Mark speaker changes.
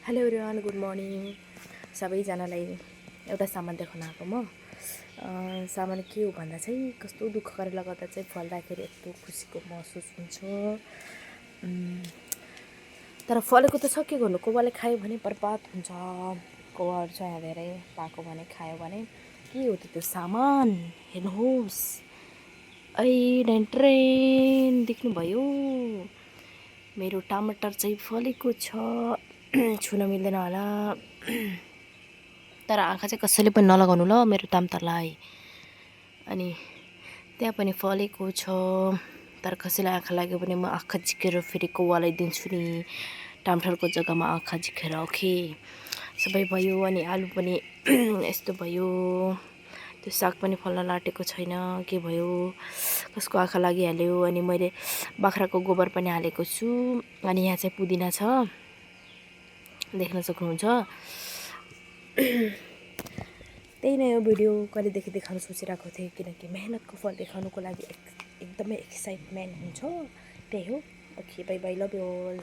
Speaker 1: Hello everyone, good morning सबैजनालाई। एउटा सामान देखाउन आएको म। सामान के हो भन्दा चाहिँ कस्तो दुःख गरेर गर्दा चाहिँ फल्दाखेरि यस्तो खुसीको महसुस हुन्छ। तर फलेको त के गर्नु, कोवाले खायो भने बर्बाद हुन्छ। कोवाहरू चाहिँ यहाँ धेरै पाएको भने खायो भने के हो त्यो सामान हेर्नुहोस्। ट्रेन देख्नुभयो, मेरो टमाटर चाहिँ फलेको छ। छुन मिल्दैन होला, तर आँखा चाहिँ कसैले पनि नलगाउनु ल मेरो टमाटरलाई। अनि त्यहाँ पनि फलेको छ, तर कसैलाई आँखा लाग्यो भने म आँखा झिकेर फेरि कौवालाई दिन्छु नि। टमाटरको जग्गामा आँखा झिकेर ओके सबै भयो। अनि आलु पनि यस्तो भयो। त्यो साग पनि फल्न लाटेको छैन, के भयो, कसको आँखा लागिहाल्यो। अनि मैले बाख्राको गोबर पनि हालेको छु। अनि यहाँ चाहिँ पुदिना छ, देख्न सक्नुहुन्छ। त्यही नै हो भिडियो, कहिलेदेखि देखाउन सोचिरहेको थिएँ, किनकि मेहनतको फल देखाउनुको लागि एकदमै एक्साइटमेन्ट हुन्छ। त्यही हो। Okay, bye bye, love you all.